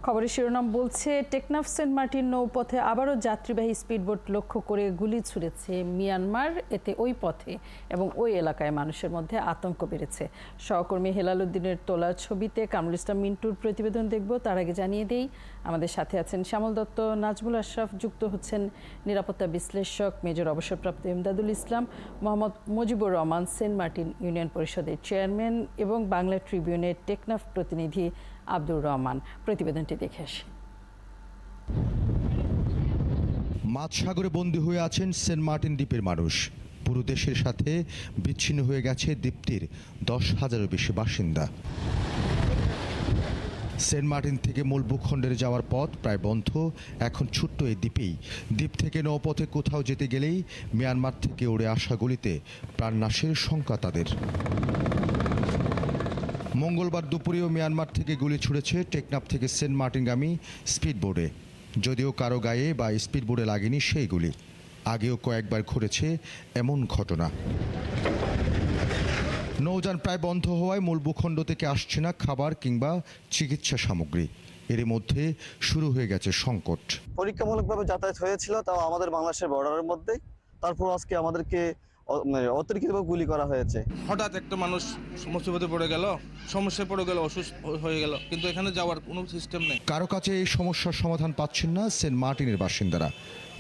খবরের শিরোনাম বলছে টেকনাফ সেন্ট মার্টিন নৌপথে আবারও যাত্রীবাহী স্পিডবোট লক্ষ্য করে গুলি ছুড়েছে মিয়ানমার। এতে ওই পথে এবং ওই এলাকায় মানুষের মধ্যে আতঙ্ক বেড়েছে। সহকর্মী হেলাল উদ্দিনের তোলা ছবিতে কামরুল ইসলাম মিন্টুর প্রতিবেদন দেখব। তার আগে জানিয়ে দেই আমাদের সাথে আছেন শ্যামল দত্ত, নাজমুল আশরাফ, যুক্ত হচ্ছেন নিরাপত্তা বিশ্লেষক মেজর অবসরপ্রাপ্ত Imdadul Islam, Mohammad Mujibur Rahman Saint Martin union পরিষদের চেয়ারম্যান এবং বাংলা ট্রিবিউনের টেকনাফ প্রতিনিধি আব্দুর রহমান। প্রতিবেদনটি দেখে আসি। মাঝসাগরে বন্দী হয়ে আছেন সেন্ট মার্টিন দ্বীপের মানুষ। পুরো দেশের সাথে বিচ্ছিন্ন হয়ে গেছে দ্বীপটির 10,000-এরও বেশি বাসিন্দা। সেন্ট মার্টিন থেকে মূল ভূখণ্ডের যাওয়ার পথ প্রায় বন্ধ। এখন ছোট্ট এই দ্বীপেই দ্বীপ থেকে নৌপথে কোথাও যেতে গেলেই মিয়ানমার থেকে উড়ে আসা গুলিতে প্রাণনাশের শঙ্কা তাদের। মঙ্গলবার দুপুরেও মিয়ানমার থেকে গুলি ছুড়েছে টেকনাফ থেকে সেন্ট মার্টিনগামী স্পিডবোটে। যদিও কারো গায়ে বা স্পিডবোটে লাগেনি সেই গুলি। আগেও কয়েকবার ঘটেছে এমন ঘটনা। নৌযান প্রায় বন্ধ হওয়ায় মূল ভূখণ্ড থেকে আসছে না খাবার কিংবা চিকিৎসা সামগ্রী। এর মধ্যে শুরু হয়ে গেছে সংকট। পরীক্ষামূলকভাবে যাতায়াত হয়েছিল, তাও আমাদের বাংলাদেশের বর্ডারের মধ্যেই। তারপর আজকে আমাদেরকে অতিরিক্তভাবে গুলি করা হয়েছে। হঠাৎ একটা মানুষ মুসিবতে পড়ে গেল, সমস্যায় পড়ে গেল, অসুস্থ হয়ে গেল, কিন্তু এখানে যাওয়ার কোনো সিস্টেম নেই। কারো কাছে এই সমস্যার সমাধান পাচ্ছেন না সেন্ট মার্টিনের বাসিন্দারা।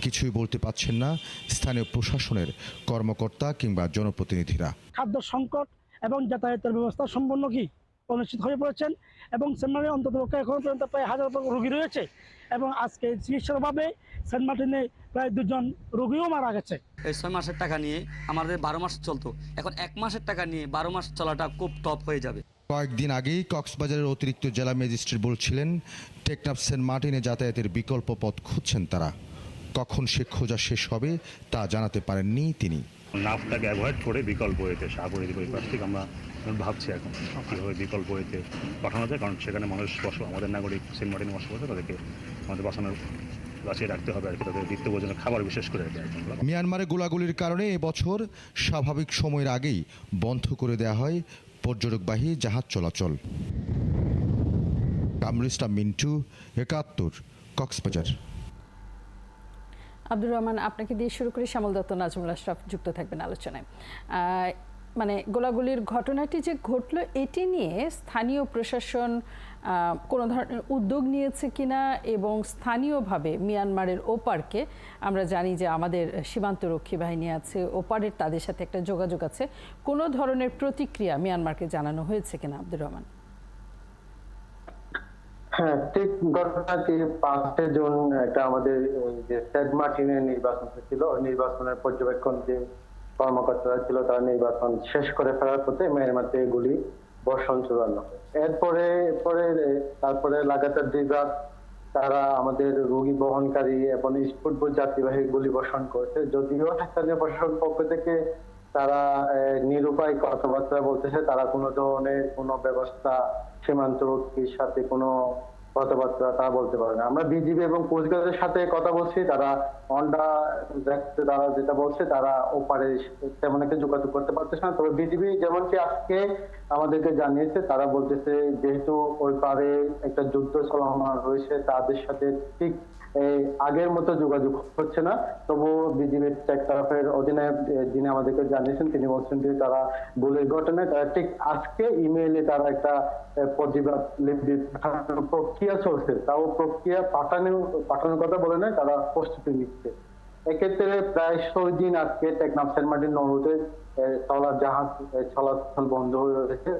কিছুই বলতে পাচ্ছেন না স্থানীয় প্রশাসনের কর্মকর্তা কিংবা জনপ্রতিনিধিরা। খাদ্য সংকট এবং যাতায়াতের ব্যবস্থা সম্পূর্ণ কি অনিশ্চিত হয়ে পড়েছেন এবং সেন্ট মার্টিনে অন্তত এখন পর্যন্ত প্রায় 1000 রোগী রয়েছে এবং আজকে চিকিৎসার অভাবে সেন্ট মার্টিনে প্রায় 2 জন রোগীও মারা গেছে। এই 6 মাসের টাকা নিয়ে আমাদের 12 মাস চলতো, এখন 1 মাসের টাকা নিয়ে 12 মাস চলাটা খুব টপ হয়ে যাবে। কয়েকদিন আগেই কক্সবাজারের অতিরিক্ত জেলা ম্যাজিস্ট্রেট বলছিলেন টেকনাফ সেন্ট মার্টিনে যাতায়াতের বিকল্প পথ খুঁজছেন তারা। কখন সে খোঁজা শেষ হবে তা জানাতে পারেননি তিনি। নাফটাকে অ্যাভয়েড করে বিকল্প ওয়েতে সাগরের প্লাস্টিক আমরা ভাবছি এখন কীভাবে বিকল্প ওয়েতে পাঠানো যায়, কারণ সেখানে মানুষ আমাদের নাগরিক সেন্ট মার্টিনে বসবাস করে, তাদেরকে আমাদের বাঁচানোর বাঁচিয়ে রাখতে হবে আর কি, তাদের নিত্য প্রয়োজনীয় খাবার বিশেষ করে। মিয়ানমারে গোলাগুলির কারণে এবছর স্বাভাবিক সময়ের আগেই বন্ধ করে দেওয়া হয় পর্যটকবাহী জাহাজ চলাচল। কামরুল ইসলাম মিন্টু, ৭১, কক্সবাজার। আব্দুর রহমান, আপনাকে দিয়ে শুরু করে শ্যামল দত্ত, নাজমুল আশরাফ যুক্ত থাকবেন আলোচনায়। মানে গোলাগুলির ঘটনাটি যে ঘটল এটি নিয়ে স্থানীয় প্রশাসন কোনো ধরনের উদ্যোগ নিয়েছে কিনা এবং স্থানীয়ভাবে মিয়ানমারের ওপারকে, আমরা জানি যে আমাদের সীমান্তরক্ষী বাহিনী আছে, ওপারের তাদের সাথে একটা যোগাযোগ আছে, কোনো ধরনের প্রতিক্রিয়া মিয়ানমারকে জানানো হয়েছে কিনা আব্দুর রহমান? হ্যাঁ, ঠিক ঘটনাটি 5 জুন এটা আমাদের যে সেন্ট মার্টিনের নির্বাচন ছিল, নির্বাচনের পর্যবেক্ষণ যে কর্মকর্তারা ছিল তারা নির্বাচন শেষ করে ফেরার পথে মিয়ানমার থেকে গুলি বর্ষণ চূড়ানো। তারপরে লাগাতার 2 রাত তারা আমাদের রোগী বহনকারী এবং স্পিডবোট যাত্রীবাহী গুলি বর্ষণ করেছে। যদিও স্থানীয় প্রশাসন পক্ষ থেকে তারা নিরুপায় কথাবার্তা বলতেছে, তারা কোনো ধরনের কোনো ব্যবস্থা সীমান্তরক্ষীর সাথে কোনো কথাবার্তা তারা বলতে পারে না। আমরা বিজিবি এবং কোস্টগার্ডের সাথে কথা বলছি, তারা অন্ডা দেখতে তারা যেটা বলছে তারা ওপারে তেমন একটা যোগাযোগ করতে পারতেছে না। তবে বিজিবি যেমনকি আজকে আমাদেরকে জানিয়েছে, তারা বলতেছে যেহেতু ওই পারে একটা যুদ্ধ চলমান রয়েছে, তাদের সাথে ঠিক আগের মতো যোগাযোগ হচ্ছে না। তবুও বিজিবির টেকনাফের অধিনায়ক যিনি আমাদেরকে জানিয়েছেন তিনি বলছেন যে তারা গুলির ঘটনায় তারা ঠিক আজকে ইমেইলে তারা একটা প্রতিবাদ লিপি পাঠানোর প্রক্রিয়া চলছে, তাও প্রক্রিয়া পাঠানোর কথা বলে নয়, তারা প্রস্তুতি নিচ্ছে। এক্ষেত্রে প্রায় 6 দিন আজকে টেকনাফ সেন্ট মার্টিন নৌরুটে ট্রলার জাহাজ চলাচল বন্ধ হয়ে রয়েছে।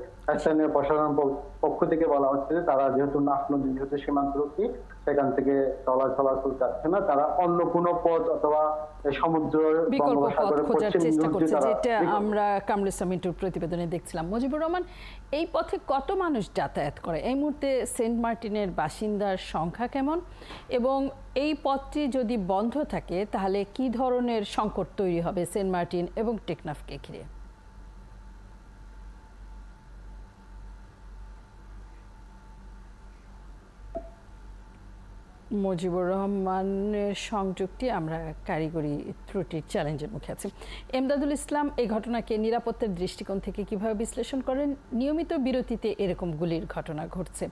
স্থানীয় প্রশাসন পক্ষ থেকে বলা হচ্ছে যে তারা যেহেতু নাফ নদী যেহেতু সীমান্তরক্ষী, সেখান থেকে ট্রলার চলাচল যাচ্ছে না, তারা অন্য কোনো পথ অথবা সমুদ্র বিকল্প পথ খোঁজার চেষ্টা করছে, যেটা আমরা কামরুল ইসলাম মিন্টুর প্রতিবেদনে দেখছিলাম। মুজিবুর রহমান, এই পথে কত মানুষ যাতায়াত করে? এই মুহূর্তে সেন্ট মার্টিনের বাসিন্দার সংখ্যা কেমন এবং এই পথটি যদি বন্ধ থাকে তাহলে কি ধরনের সংকট তৈরি হবে সেন্ট মার্টিন এবং টেকনাফকে ঘিরে? মুজিবুর রহমানের সংযুক্তি আমরা কারিগরি ত্রুটির চ্যালেঞ্জের মুখে আছি। এমদাদুল ইসলাম এই ঘটনাকে নিরাপত্তার দৃষ্টিকোণ থেকে কিভাবে বিশ্লেষণ করেন? নিয়মিত বিরতিতে এরকম গুলির ঘটনা ঘটছে,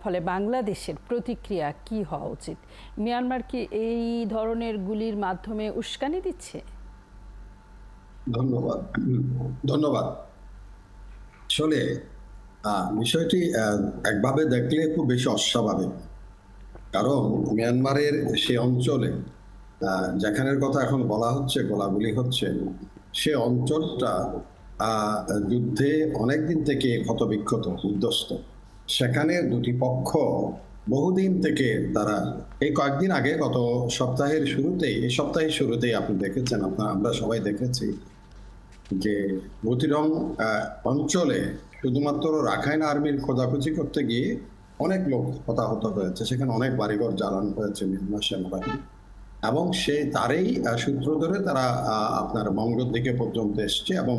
ফলে বাংলাদেশের প্রতিক্রিয়া কি হওয়া উচিত? মিয়ানমার কি এই ধরনের গুলির মাধ্যমে উস্কানি দিচ্ছে? ধন্যবাদ। আসলে বিষয়টি একভাবে দেখলে খুব বেশি অস্বাভাবিক, কারণ মিয়ানমারের সে অঞ্চলে যেখানের কথা এখন বলা হচ্ছে গোলাগুলি হচ্ছে, সে অঞ্চলটা যুদ্ধে অনেকদিন থেকে ক্ষতবিক্ষত বিধ্বস্ত। সেখানে দুটি পক্ষ বহুদিন থেকে তারা এই কয়েকদিন আগে গত সপ্তাহের শুরুতেই আপনি দেখেছেন, আমরা সবাই দেখেছি যে বুতিরং অঞ্চলে শুধুমাত্র রাখাইন আর্মির খোঁজাখুঁজি করতে গিয়ে অনেক লোক হতাহত হয়েছে, সেখানে অনেক বাড়িঘর জ্বালানো হয়েছে মিয়ানমার সেনাবাহিনী, এবং তারই সূত্র ধরে তারা আপনার মংডুর দিকে পর্যন্ত এসছে, এবং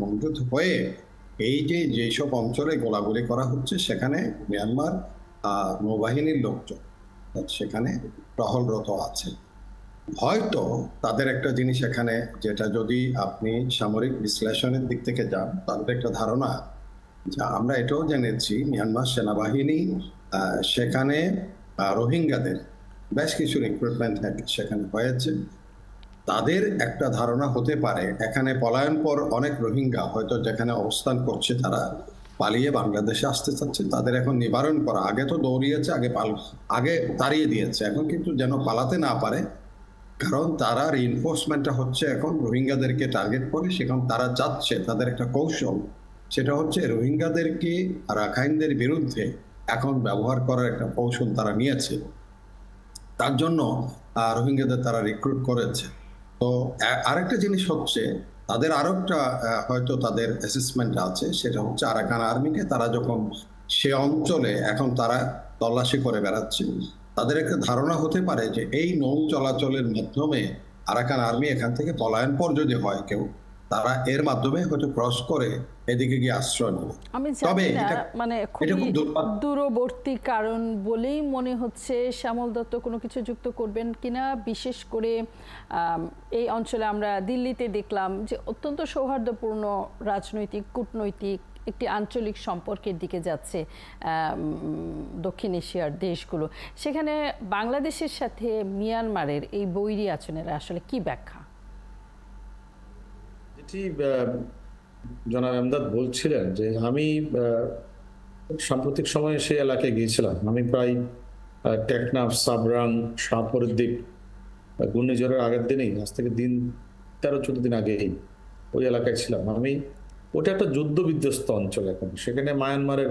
মংডুর হয়ে এই যেসব অঞ্চলে গোলাগুলি করা হচ্ছে সেখানে মিয়ানমার নৌবাহিনীর লোকজন সেখানে টহলরত আছে। হয়তো তাদের একটা জিনিস এখানে, যেটা যদি আপনি সামরিক বিশ্লেষণের দিক থেকে যান, তাদের একটা ধারণা, যা আমরা এটাও জেনেছি মিয়ানমার সেনাবাহিনী সেখানে রোহিঙ্গাদের বেশ কিছু রিক্রুটমেন্ট সেখানে হয়েছে। তাদের একটা ধারণা হতে পারে এখানে পলায়ন পর অনেক রোহিঙ্গা হয়তো যেখানে অবস্থান করছে তারা পালিয়ে বাংলাদেশে আসতে চাচ্ছে, তাদের এখন নিবারণ করা। আগে তো দৌড়িয়েছে, আগে তাড়িয়ে দিয়েছে, এখন কিন্তু যেন পালাতে না পারে, কারণ তারা রিইনফোর্সমেন্টটা হচ্ছে এখন রোহিঙ্গাদেরকে টার্গেট করে। সেখানে তারা চাচ্ছে, তাদের একটা কৌশল, সেটা হচ্ছে রোহিঙ্গাদেরকে রাখাইনদের বিরুদ্ধে এখন ব্যবহার করার একটা কৌশল তারা নিয়েছে। তার জন্য রোহিঙ্গাদের তারা রিক্রুট করেছে। তো আরেকটা জিনিস হচ্ছে, তাদের আরো একটা হয়তো তাদের অ্যাসেসমেন্ট আছে, সেটা হচ্ছে আরাকান আর্মিকে তারা যখন সে অঞ্চলে এখন তারা তল্লাশি করে বেড়াচ্ছে, তাদের একটা ধারণা হতে পারে যে এই নৌ চলাচলের মাধ্যমে আরাকান আর্মি এখান থেকে পলায়ন পর যদি হয় কেউ, তারা এর মাধ্যমে হয়তো ক্রস করে এদিকে গিয়ে আশ্রয় নেবে। আমি জানি না, মানে খুবই দূরবর্তী কারণ বলেই মনে হচ্ছে। শ্যামল দত্ত কোনো কিছু যুক্ত করবেন কিনা? বিশেষ করে এই অঞ্চলে আমরা দিল্লিতে দেখলাম যে অত্যন্ত সৌহার্দ্যপূর্ণ রাজনৈতিক কূটনৈতিক একটি আঞ্চলিক সম্পর্কের দিকে যাচ্ছে দক্ষিণ এশিয়ার দেশগুলো। সেখানে বাংলাদেশের সাথে মিয়ানমারের এই বৈরী আচরণের আসলে কি ব্যাখ্যা? যেটি জনাব এমদাদ বলছিলেন, যে আমি সাম্প্রতিক সময়ে সেই এলাকায় গিয়েছিলাম। আমি প্রায় টেকনাফ, সাবরাং, শাহপরদ্বীপ ঘূর্ণিঝড়ের আগের দিনেই, আজ থেকে 13-14 দিন আগেই ওই এলাকায় ছিলাম আমি। ওটা একটা যুদ্ধ বিধ্বস্ত অঞ্চল এখন। সেখানে মায়ানমারের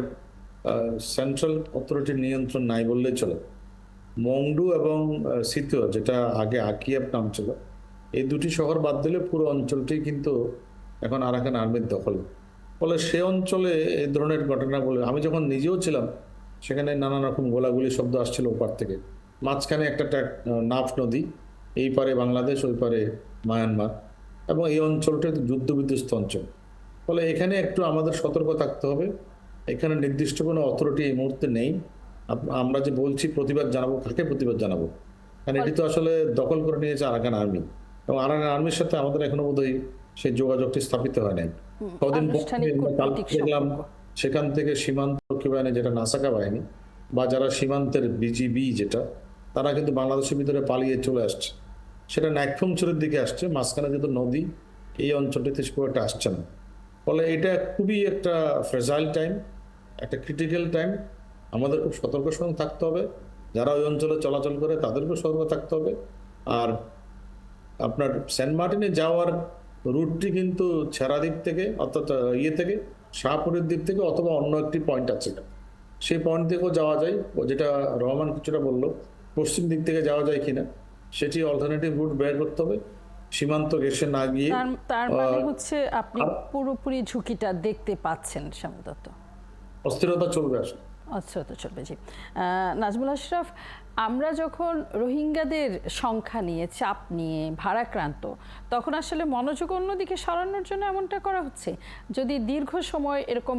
সেন্ট্রাল অথরিটির নিয়ন্ত্রণ নাই বললেই চলে। মংডু এবং সিতুয়া, যেটা আগে আকিয়াব নাম ছিল, এই দুটি শহর বাদ দিলে পুরো অঞ্চলটি কিন্তু এখন আরাকান আর্মির দখল। ফলে সে অঞ্চলে এই ধরনের ঘটনা বলে, আমি যখন নিজেও ছিলাম সেখানে নানান রকম গোলাগুলি শব্দ আসছিল ওপার থেকে। মাঝখানে একটা নাফ নদী, এই পারে বাংলাদেশ, ওই পারে মায়ানমার, এবং এই অঞ্চলটা যুদ্ধ বিধ্বস্ত অঞ্চল। ফলে এখানে একটু আমাদের সতর্ক থাকতে হবে। এখানে নির্দিষ্ট কোনো অথরিটি এই মুহূর্তে নেই। আমরা যে বলছি প্রতিবাদ জানাবো, কাকে প্রতিবাদ জানাবো? কারণ এটি তো আসলে দখল করে নিয়েছে আরাকান আর্মি, এবং আরাকান আর্মির সাথে আমাদের এখনো বোধহয় সেই যোগাযোগটি স্থাপিত হয় নাই। কদিন দেখলাম সেখান থেকে সীমান্ত রক্ষী বাহিনী, যেটা নাসাকা বাহিনী বা যারা সীমান্তের বিজিবি, যেটা তারা কিন্তু বাংলাদেশের ভিতরে পালিয়ে চলে আসছে। সেটা নাকফুমচুরের দিকে আসছে, মাঝখানে যেহেতু নদী, এই অঞ্চলটিতে খুব একটা আসছে না। ফলে এটা খুবই একটা ফ্রেজাইল টাইম, একটা ক্রিটিক্যাল টাইম। আমাদের খুব সতর্ক সঙ্গে থাকতে হবে। যারা ওই অঞ্চলে চলাচল করে তাদেরকেও সতর্ক থাকতে হবে। আর আপনার সেন্ট মার্টিনে যাওয়ার রুটটি কিন্তু ছেড়াদ্বীপ থেকে, অর্থাৎ থেকে শাহপুরের দ্বীপ থেকে, অথবা অন্য একটি পয়েন্ট আছে, সেই পয়েন্ট থেকেও যাওয়া যায়। ও যেটা রহমান কিছুটা বললো, পশ্চিম দিক থেকে যাওয়া যায় কিনা, সেটি অল্টারনেটিভ রুট বের করতে হবে। সীমান্ত ঘেঁষে না গিয়ে, তার মানে হচ্ছে আপনি পুরোপুরি ঝুঁকিটা দেখতে পাচ্ছেন শ্যামল দত্ত? অস্থিরতা চলবে আসলে। আচ্ছা, তো চলবে। জি, নাজমুল আশরাফ, আমরা যখন রোহিঙ্গাদের সংখ্যা নিয়ে, চাপ নিয়ে ভারাক্রান্ত, তখন আসলে মনোযোগ অন্যদিকে সরানোর জন্য এমনটা করা হচ্ছে। যদি দীর্ঘ সময় এরকম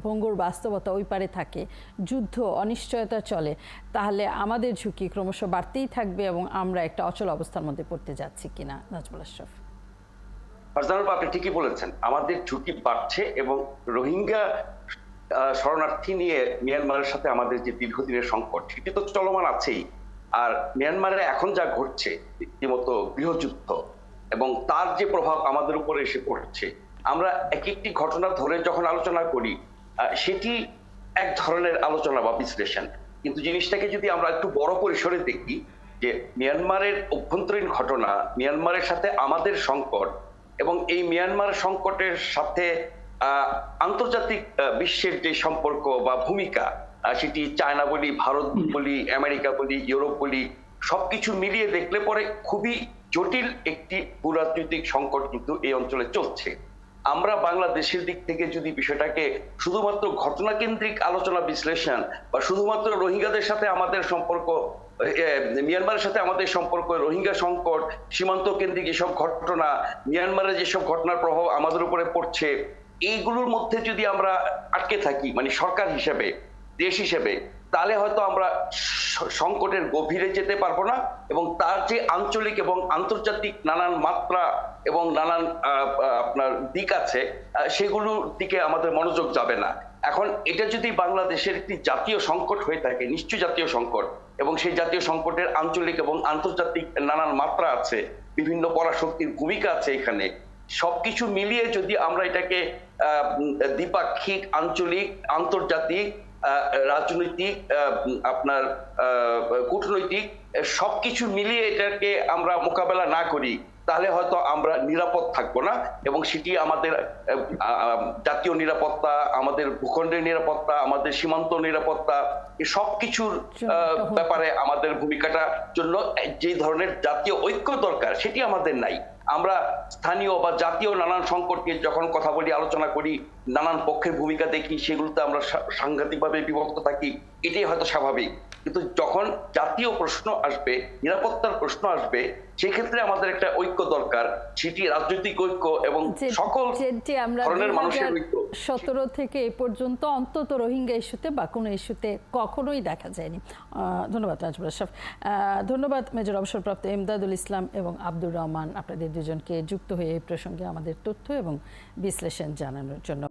ভঙ্গুর বাস্তবতা ওই পারে থাকে, যুদ্ধ অনিশ্চয়তা চলে, তাহলে আমাদের ঝুঁকি ক্রমশ বাড়তেই থাকবে এবং আমরা একটা অচল অবস্থার মধ্যে পড়তে যাচ্ছি কিনা। নাজমুল আশরাফ। আপনি ঠিকই বলেছেন, আমাদের ঝুঁকি বাড়ছে এবং রোহিঙ্গা শরণার্থী নিয়ে মিয়ানমারের সাথে আমাদের যে দীর্ঘদিনের সংকট, সেটি তো চলমান আছেই। আর মিয়ানমারে এখন যা ঘটছে রীতিমতো গৃহযুদ্ধ, এবং তার যে প্রভাব আমাদের উপরে এসে পড়ছে, আমরা এক একটি ঘটনা ধরে যখন আলোচনা করি সেটি এক ধরনের আলোচনা বা বিশ্লেষণ, কিন্তু জিনিসটাকে যদি আমরা একটু বড় পরিসরে দেখি, যে মিয়ানমারের অভ্যন্তরীণ ঘটনা, মিয়ানমারের সাথে আমাদের সংকট, এবং এই মিয়ানমার সংকটের সাথে আন্তর্জাতিক বিশ্বের যে সম্পর্ক বা ভূমিকা, সেটি চায়না বলি, ভারত বলি, আমেরিকা বলি, ইউরোপ বলি, সবকিছু মিলিয়ে দেখলে পরে খুবই জটিল একটি ভূরাজনৈতিক সংকট কিন্তু এই অঞ্চলে চলছে। আমরা বাংলাদেশের দিক থেকে যদি বিষয়টাকে শুধুমাত্র ঘটনাকেন্দ্রিক আলোচনা বিশ্লেষণ বা শুধুমাত্র রোহিঙ্গাদের সাথে আমাদের সম্পর্ক, মিয়ানমারের সাথে আমাদের সম্পর্ক, রোহিঙ্গা সংকট, সীমান্ত কেন্দ্রিক এসব ঘটনা, মিয়ানমারের যেসব ঘটনার প্রভাব আমাদের উপরে পড়ছে, এইগুলোর মধ্যে যদি আমরা আটকে থাকি, মানে সরকার হিসেবে, দেশ হিসেবে, তাহলে হয়তো আমরা সংকটের গভীরে যেতে পারবো না, এবং তার যে আঞ্চলিক এবং আন্তর্জাতিক নানান মাত্রা এবং নানান আপনার দিক আছে, সেগুলোর দিকে আমাদের মনোযোগ যাবে না। এখন এটা যদি বাংলাদেশের একটি জাতীয় সংকট হয়ে থাকে, নিশ্চয়ই জাতীয় সংকট, এবং সেই জাতীয় সংকটের আঞ্চলিক এবং আন্তর্জাতিক নানান মাত্রা আছে, বিভিন্ন পরাশক্তির ভূমিকা আছে এখানে, সবকিছু মিলিয়ে যদি আমরা এটাকে দ্বিপাক্ষিক, আঞ্চলিক, আন্তর্জাতিক, রাজনৈতিক, আপনার কূটনৈতিক সবকিছু মিলিয়ে এটাকে আমরা মোকাবেলা না করি, তাহলে হয়তো আমরা নিরাপদ থাকবো না, এবং সেটি আমাদের জাতীয় নিরাপত্তা, আমাদের ভূখণ্ডের নিরাপত্তা, আমাদের সীমান্ত নিরাপত্তা, এই সবকিছুর ব্যাপারে আমাদের ভূমিকাটার জন্য যে ধরনের জাতীয় ঐক্য দরকার, সেটি আমাদের নাই। আমরা স্থানীয় বা জাতীয় নানান সংকটকে যখন কথা বলি, আলোচনা করি, নানান পক্ষের ভূমিকা দেখি, সেগুলোতে আমরা সাংঘাতিকভাবে বিভক্ত থাকি, এটাই হয়তো স্বাভাবিক। কিন্তু যখন জাতীয় প্রশ্ন আসবে, নিরাপত্তার প্রশ্ন আসবে, সেক্ষেত্রে আমাদের একটা ঐক্য দরকার, সেটি রাজনৈতিক ঐক্য এবং সকল ধরনের মানুষের ঐক্য। 17 থেকে এ পর্যন্ত অন্তত রোহিঙ্গা ইস্যুতে বা কোনো ইস্যুতে কখনোই দেখা যায়নি। ধন্যবাদ নাজমুল আশরাফ। ধন্যবাদ মেজর অবসরপ্রাপ্ত এমদাদুল ইসলাম এবং আব্দুর রহমান, আপনাদের দুজনকে যুক্ত হয়ে এই প্রসঙ্গে আমাদের তথ্য এবং বিশ্লেষণ জানানোর জন্য।